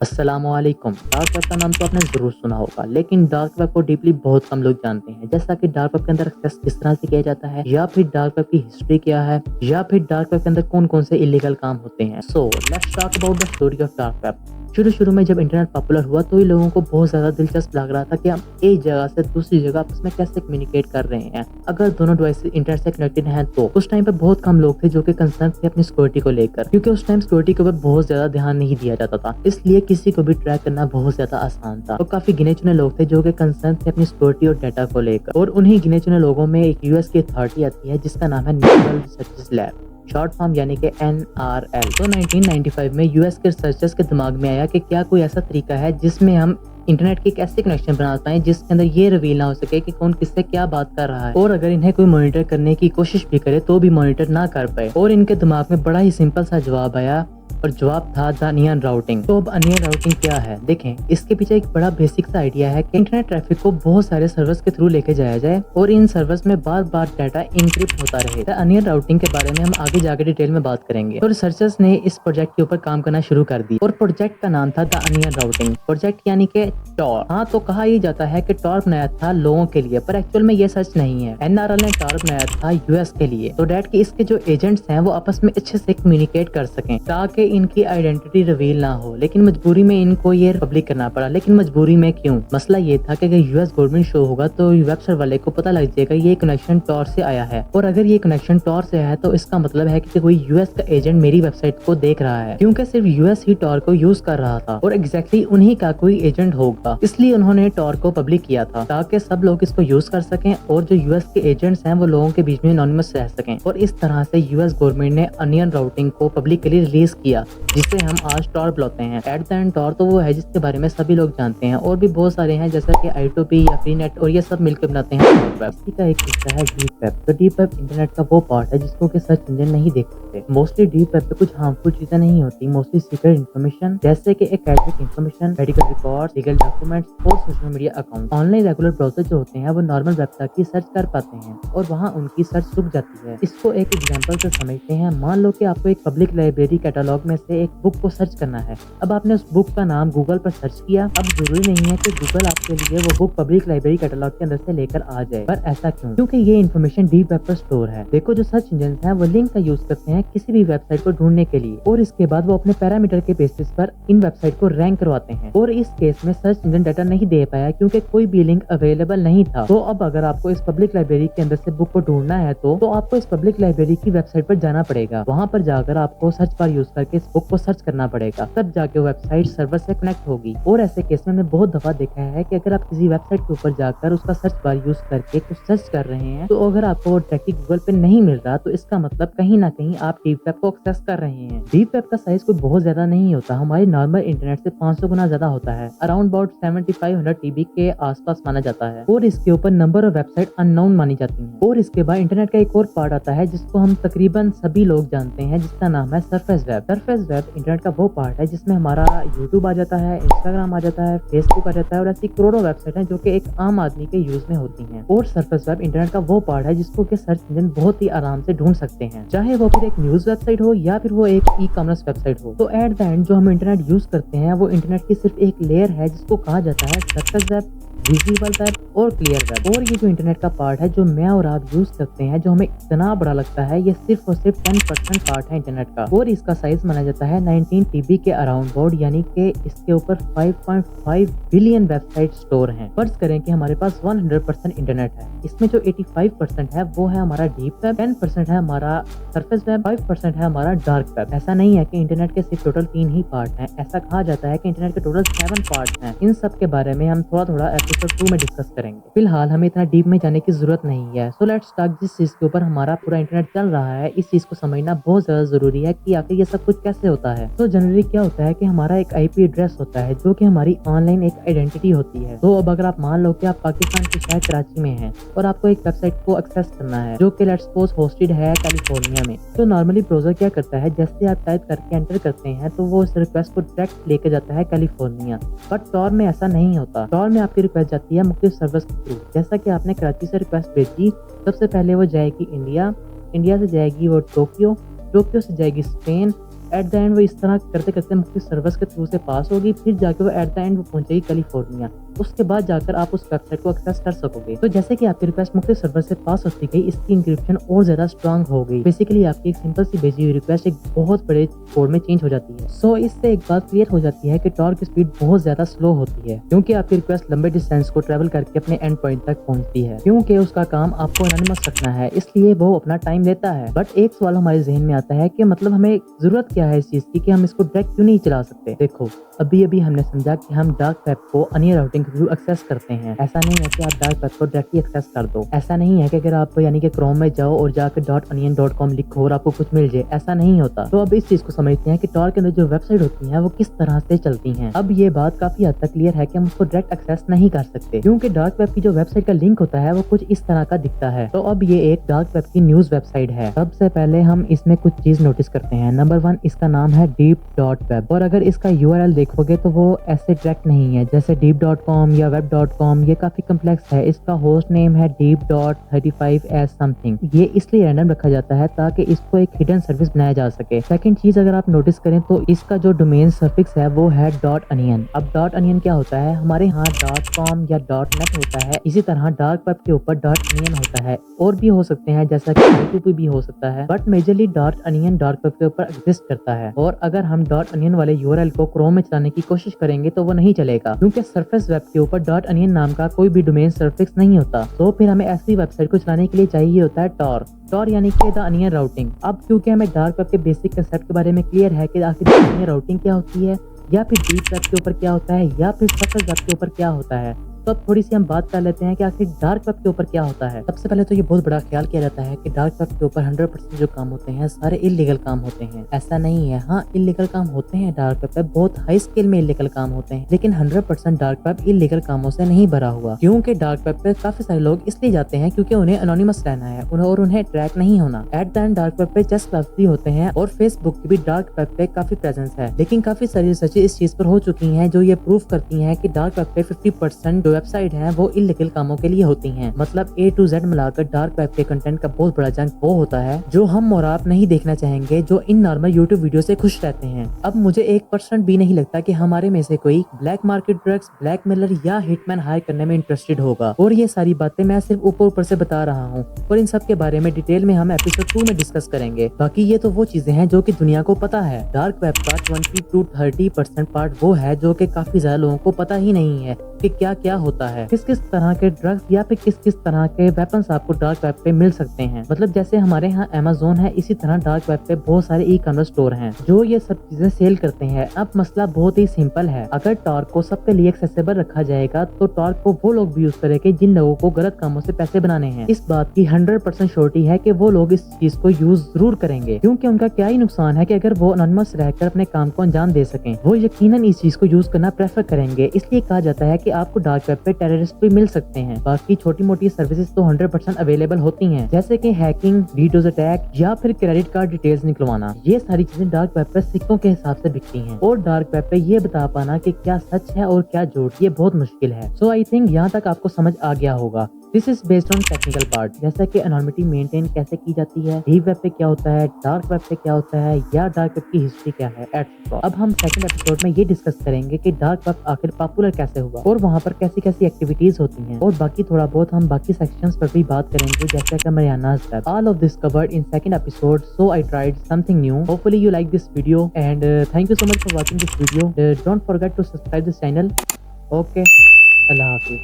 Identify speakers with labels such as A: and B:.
A: अस्सलामुअलैकुम। Dark web का नाम तो आपने ज़रूर सुना होगा, लेकिन डार्क वेब को डीपली बहुत कम लोग जानते हैं। जैसा कि डार्क वेब के अंदर एक्सेस किस तरह से किया जाता है, या फिर डार्क वेब की हिस्ट्री क्या है, या फिर डार्क वेब के अंदर कौन-कौन से इलीगल काम होते हैं। So let's talk about the story of dark web. शुरू-शुरू में जब इंटरनेट पॉपुलर हुआ तो ये लोगों को बहुत ज़्यादा दिलचस्प लग रहा था कि हम एक जगह से दूसरी जगह आपस में कैसे कम्युनिकेट कर रहे हैं, अगर दोनों डिवाइस इंटरनेट से कनेक्टेड हैं तो। उस टाइम पे बहुत कम लोग थे जो कि कंसर्न थे अपनी सिक्योरिटी को लेकर, क्योंकि उस टाइम सिक्योरिटी के ऊपर बहुत ज़्यादा ध्यान नहीं दिया जाता था, इसलिए किसी को भी ट्रैक करना बहुत ज़्यादा आसान था। और काफ़ी गिने-चुने लोग थे जो कि कंसर्न थे अपनी सिक्योरिटी और डाटा को लेकर। और उन्हीं गिने-चुने लोगों में एक यूएस की अथॉरिटी आती है जिसका नाम है national research lab, short form यानी कि NRL। तो 1995 में यूएस के रिसर्चर्स के दिमाग में आया कि क्या कोई ऐसा तरीका है जिसमें हम इंटरनेट की एक ऐसी कनेक्शन बना पाएं जिसके अंदर ये रिवील ना हो सके कि कौन किससे क्या बात कर रहा है, और अगर इन्हें कोई मॉनिटर करने की कोशिश भी करे तो भी मॉनिटर ना कर पाए। और इनके दिमाग में बड़ा ही सिंपल सा जवाब आया, और जवाब था द अनियन राउटिंग। तो अब अनियन राउटिंग क्या है, देखें। इसके पीछे एक बड़ा बेसिक सा आइडिया है कि इंटरनेट ट्रैफिक को बहुत सारे सर्वर्स के थ्रू लेके जाया जाए और इन सर्वर्स में बार बार डाटा इनक्रिप्ट होता रहे। द अनियन राउटिंग के बारे में हम आगे जाकर डिटेल में बात करेंगे। तो रिसर्चर्स ने इस प्रोजेक्ट के ऊपर काम करना शुरू कर दी और प्रोजेक्ट का नाम था द अनियन राउटिंग प्रोजेक्ट, यानी कि टॉर। हाँ, तो कहा यह जाता है कि टॉर बनाया था लोगों के लिए, पर एक्चुअल में ये सच नहीं है। एनआरएल ने टॉर बनाया था यूएस के लिए, तो डैट कि इसके जो एजेंट्स हैं वो आपस में अच्छे से कम्युनिकेट कर सकें ताकि इनकी आइडेंटिटी रिवील ना हो। लेकिन मजबूरी में इनको ये पब्लिक करना पड़ा। लेकिन मजबूरी में क्यों? मसला ये था कि अगर यूएस गवर्नमेंट शो होगा तो वेब सर्वर वाले को पता लग जाएगा ये कनेक्शन टॉर से आया है, और अगर ये कनेक्शन टॉर से आया है तो इसका मतलब है कि कोई यूएस का एजेंट मेरी वेबसाइट को देख रहा है, क्योंकि सिर्फ यूएस ही टॉर को यूज कर रहा था और एग्जैक्टली उन्हीं का कोई एजेंट होगा। इसलिए उन्होंने टॉर को पब्लिक किया था ताकि सब लोग इसको यूज कर सकें और जो यूएस के एजेंट्स हैं वो लोगों के बीच में एनोनिमस रह सकें। और इस तरह से यूएस गवर्नमेंट ने अनियन राउटिंग को पब्लिकली रिलीज किया, जिसे हम आज टॉर बुलाते हैं। एट द एंड टॉर तो वो है जिसके बारे में सभी लोग जानते हैं, और भी बहुत सारे हैं जैसा कि I2P या फ्री नेट, और ये सब मिलकर बनाते हैं वेब। इसी का एक हिस्सा है डीप वेब। तो डीप वेब इंटरनेट का वो पार्ट है जिसको कि सर्च इंजन नहीं देख सकते। मोस्टली डीप वेब पे कुछ हार्मफुल चीजें नहीं होती, मोस्टली सीक्रेट इन्फॉर्मेशन जैसे कि academic information, medical record, legal documents और social media account. Online regular browser जो होते हैं वो नॉर्मल वेब तक ही सर्च कर पाते हैं और वहाँ उनकी सर्च रुक जाती है। इसको एक एग्जाम्पल से समझते हैं। मान लो कि आपको एक पब्लिक लाइब्रेरी कैटलॉग में से एक बुक को सर्च करना है। अब आपने उस बुक का नाम गूगल पर सर्च किया। अब जरूरी नहीं है कि गूगल आपके लिए वो बुक पब्लिक लाइब्रेरी कैटलॉग के अंदर से लेकर आ जाए, पर ऐसा क्यों? क्योंकि ये इन्फॉर्मेशन डीप वेब पर स्टोर है। देखो, जो सर्च इंजन है वो लिंक का यूज करते हैं किसी भी वेबसाइट को ढूंढने के लिए, और इसके बाद वो अपने पैरामीटर के बेसिस पर इन वेबसाइट को रैंक करवाते हैं। और इस केस में सर्च इंजन डाटा नहीं दे पाया क्योंकि कोई भी लिंक अवेलेबल नहीं था। तो अब अगर आपको इस पब्लिक लाइब्रेरी के अंदर से बुक को ढूंढना है तो आपको इस पब्लिक लाइब्रेरी की वेबसाइट पर जाना पड़ेगा। वहाँ पर जाकर आपको सर्च बार यूज करके इस बुक को सर्च करना पड़ेगा, तब जाके वेबसाइट सर्वर से कनेक्ट होगी। और ऐसे केस में हमने बहुत दफा देखा है कि अगर आप किसी वेबसाइट के ऊपर जाकर उसका सर्च बार यूज करके कुछ सर्च कर रहे हैं, तो अगर आपको वो डायरेक्टली गूगल पे नहीं मिल रहा तो इसका मतलब कहीं ना कहीं आप डीप वेब को एक्सेस कर रहे हैं। डीप वेब का साइज कोई बहुत ज्यादा नहीं होता, हमारे नॉर्मल इंटरनेट से 500 गुना ज्यादा होता है, अराउंड अबाउट 7500 TB के आसपास माना जाता है। और इसके ऊपर नंबर ऑफ वेबसाइट अननोन मानी जाती हैं। और इसके बाद इंटरनेट का एक और पार्ट आता है जिसको हम तकरीबन सभी लोग जानते हैं, जिसका नाम है surface web. Surface web internet का वो पार्ट है जिसमें हमारा यूट्यूब आ जाता है, इंस्टाग्राम आ जाता है, फेसबुक आ जाता है, और ऐसी करोड़ों वेबसाइट हैं जो कि एक आम आदमी के यूज में होती हैं। और सरफेस वेब इंटरनेट का वो पार्ट है जिसको कि सर्च इंजन बहुत ही आराम से ढूंढ सकते हैं, चाहे वो फिर एक न्यूज वेबसाइट हो या फिर वो एक ई कॉमर्स वेबसाइट हो। तो एट द एंड जो हम इंटरनेट यूज करते हैं वो इंटरनेट की सिर्फ एक लेयर है जिसको कहा जाता है सरफेस वेब, विजिबल वेब और क्लियर वेब। और ये जो इंटरनेट का पार्ट है जो मैं और आप यूज करते हैं, जो हमें इतना बड़ा लगता है, ये सिर्फ और सिर्फ 10% पार्ट है इंटरनेट का, और इसका साइज माना जाता है 19 TB के अराउंड बोर्ड, यानी कि इसके ऊपर 5.5 बिलियन वेबसाइट स्टोर हैं। फर्ज करें कि हमारे पास 100% इंटरनेट है, इसमें जो 85% है वो है हमारा डीप वेब, 10% है हमारा सरफेस वेब, 5% है हमारा डार्क वेब। ऐसा नहीं है कि इंटरनेट के सिर्फ टोटल 3 ही पार्ट हैं, ऐसा कहा जाता है कि इंटरनेट के टोटल 7 पार्ट हैं। इन सब के बारे में हम थोड़ा थोड़ा एपिसोड 2 में डिस्कस करेंगे। फिलहाल हमें इतना डीप में जाने की जरूरत नहीं है। सो लेट्स टॉक जिस चीज के ऊपर हमारा पूरा इंटरनेट चल रहा है, इस चीज को समझना बहुत ज्यादा जरूरी है कि आखिर ये सब कुछ कैसे होता है। तो जनरली क्या होता है कि हमारा एक IP एड्रेस होता है जो कि हमारी ऑनलाइन एक आइडेंटिटी होती है। तो अब अगर आप मान लो कि आप पाकिस्तान के शहर कराची में हैं और आपको एक वेबसाइट को एक्सेस करना है जो कि लेट्स सपोज होस्टेड है कैलिफोर्निया में, तो नॉर्मली ब्राउजर क्या करता है, जैसे आप टाइप करके एंटर करते हैं तो वो उस रिक्वेस्ट को डायरेक्ट लेके जाता है कैलिफोर्निया। बट टॉर में ऐसा नहीं होता। टॉर में आपकी रिक्वेस्ट जाती है मुख्तलिफ सर्वर्स के थ्रू। जैसा कि आपने कराची से रिक्वेस्ट भेजी, सबसे पहले वो जाएगी इंडिया, इंडिया से जाएगी वो टोक्यो, टोक्यो से जाएगी स्पेन, एट द एंड वो इस तरह करते करते मुख्तलिफ सर्वर्स के थ्रू से पास होगी, फिर जाके वो एट द एंड वो पहुंचेगी कैलिफोर्निया। उसके बाद जाकर आप उस वेबसाइट को एक्सेस कर सकोगे। तो जैसे कि आपकी रिक्वेस्ट मुख्तलिफ सर्वर से पास होती गई, इसकी इंक्रिप्शन और ज्यादा स्ट्रांग हो गई। बेसिकली आपकी एक सिंपल सी भेजी हुई रिक्वेस्ट एक बहुत बड़े कोड में चेंज हो जाती है। सो इससे एक बात क्लियर हो जाती है कि टॉर की स्पीड बहुत ज्यादा स्लो होती है, क्योंकि आपकी रिक्वेस्ट लंबे डिस्टेंस को ट्रेवल करके अपने एंड पॉइंट तक पहुंचती है। क्योंकि उसका काम आपको एनोनिमस रखना है, इसलिए वो अपना टाइम लेता है। बट एक सवाल हमारे जहन में आता है कि मतलब हमें जरूरत क्या है इस चीज की कि हम इसको डायरेक्ट क्यों नहीं चला सकते। देखो, अभी अभी हमने समझा कि हम डार्क वेब को अनियन राउटिंग के थ्रू एक्सेस करते हैं। ऐसा नहीं है कि आप डार्क वेब को डायरेक्टली एक्सेस कर दो। ऐसा नहीं है कि अगर आप यानी कि क्रोम में जाओ और जाकर .onion.com लिखो और आपको कुछ मिल जाए, ऐसा नहीं होता। तो अब इस चीज को समझते हैं कि टॉर के अंदर जो वेबसाइट होती है वो किस तरह से चलती हैं। अब ये बात काफी हद तक क्लियर है कि हम उसको डायरेक्ट एक्सेस नहीं कर सकते, क्योंकि डार्क वेब की जो वेबसाइट का लिंक होता है वो कुछ इस तरह का दिखता है। तो अब ये एक डार्क वेब की न्यूज वेबसाइट है। सबसे पहले हम इसमें कुछ चीज नोटिस करते हैं। नंबर 1, इसका नाम है deep.web, और अगर इसका URL देखोगे तो वो ऐसे डायरेक्ट नहीं है जैसे deep.com या web.com। ये काफी कम्प्लेक्स है। इसका होस्ट नेम है deep.35 as something। ये इसलिए रैंडम रखा जाता है ताकि इसको एक हिडन सर्विस बनाया जा सके। सेकंड चीज अगर आप नोटिस करें तो इसका जो डोमेन सफिक्स है वो है .onion। अब .onion क्या होता है? हमारे यहाँ .com या .net होता है, इसी तरह डार्क वेब के ऊपर .onion होता है। और भी हो सकते हैं जैसा कि I2P भी हो सकता है, but majorly .onion dark web के ऊपर एग्जिस्ट करता है। और अगर हम .onion वाले URL को क्रोम में चलाने की कोशिश करेंगे तो वो नहीं चलेगा, क्योंकि सरफेस वेब के ऊपर .onion नाम का कोई भी डोमेन सफिक्स नहीं होता। तो फिर हमें ऐसी वेबसाइट को चलाने के लिए चाहिए होता है टॉर यानी कि द अनियन राउटिंग। अब क्योंकि हमें डार्क वेब के बेसिक कंसेप्ट के बारे में क्लियर है कि आखिर अनियन राउटिंग क्या होती है, या फिर डीप वेब के ऊपर क्या होता है, या फिर सरफेस वेब के ऊपर क्या होता है, तो अब थोड़ी सी हम बात कर लेते हैं कि आखिर डार्क वेब के ऊपर क्या होता है। सबसे पहले तो ये बहुत बड़ा ख्याल किया जाता है कि डार्क वेब के ऊपर 100% जो काम होते हैं सारे इलीगल काम होते हैं। ऐसा नहीं है। हाँ, इलीगल काम होते हैं डार्क वेब पे, बहुत हाई स्केल में इलीगल काम होते हैं, लेकिन 100% डार्क वेब इलीगल कामों से नहीं भरा हुआ। क्योंकि डार्क वेब पे काफी सारे लोग इसलिए जाते हैं क्योंकि उन्हें एनोनिमस रहना है और उन्हें ट्रैक नहीं होना। At the end dark web पे जस्ट क्लब्स भी होते हैं और फेसबुक की भी डार्क वेब पे काफी प्रेजेंस है, लेकिन काफी सारी रिसर्च इस चीज पर हो चुकी है जो ये प्रूव करती है कि डार्क वेब पे 50% जो वेबसाइट है वो इलीगल कामों के लिए होती हैं। मतलब A to Z मिलाकर डार्क वेब के कंटेंट का बहुत बड़ा चंक वो होता है जो हम और आप नहीं देखना चाहेंगे, जो इन नॉर्मल यूट्यूब वीडियो से खुश रहते हैं। अब मुझे 1% भी नहीं लगता कि हमारे में से कोई ब्लैक मार्केट ड्रग्स, ब्लैकमेलर या हिटमैन हायर करने में इंटरेस्टेड होगा। और ये सारी बातें मैं सिर्फ ऊपर ऊपर से बता रहा हूँ, और इन सब के बारे में डिटेल में हम एपिसोड 2 में डिस्कस करेंगे। बाकी ये तो वो चीजें हैं जो कि दुनिया को पता है। डार्क वेब का 20 to 30% पार्ट वो है जो कि काफी ज्यादा लोगों को पता ही नहीं है कि क्या क्या होता है, किस किस तरह के ड्रग्स या फिर किस किस तरह के वेपन्स आपको डार्क वेब पे मिल सकते हैं। मतलब जैसे हमारे यहाँ Amazon है, इसी तरह डार्क वेब पे बहुत सारे ई-कॉमर्स स्टोर हैं जो ये सब चीजें सेल करते हैं। अब मसला बहुत ही सिंपल है। अगर टॉर्क को सबके लिए एक्सेसिबल रखा जाएगा तो टॉर्क को वो लोग भी यूज करेंगे जिन लोगों को गलत कामों से पैसे बनाने हैं। इस बात की 100% श्योरिटी है कि वो लोग इस चीज को यूज जरूर करेंगे, क्योंकि उनका क्या ही नुकसान है कि अगर वो अनोनिमस रहकर अपने काम को अंजाम दे सकें। वो यकीनन इस चीज को यूज करना प्रेफर करेंगे। इसलिए कहा जाता है कि आपको डार्क वेब पे टेररिस्ट भी मिल सकते हैं। बाकी छोटी मोटी सर्विसेज तो 100% अवेलेबल होती हैं, जैसे कि हैकिंग, डीडोस अटैक या फिर क्रेडिट कार्ड डिटेल्स निकलवाना। ये सारी चीजें डार्क वेब पे सिक्कों के हिसाब से बिकती हैं, और डार्क वेब पे ये बता पाना कि क्या सच है और क्या झूठ, ये बहुत मुश्किल है। सो आई थिंक यहाँ तक आपको समझ आ गया होगा। This is based on technical part, जैसा कि एनोनिमिटी मेंटेन कैसे की जाती है, डीप वेब पे क्या होता है, डार्क वेब पे क्या होता है, या डार्क वेब की हिस्ट्री क्या है, एटसेट्रा। अब हम सेकंड एपिसोड में ये डिस्कस करेंगे कि डार्क वेब आखिर पॉपुलर कैसे हुआ और वहाँ पर कैसी कैसी एक्टिविटीज होती हैं, और बाकी थोड़ा बहुत हम बाकी सेक्शंस पर भी बात करेंगे, जैसे कि Mariana's Web. All of this covered in second episode, so I tried something new. Hopefully you like this video, and thank you so much for watching this video. Don't forget to subscribe this channel. Okay, Allah Hafiz.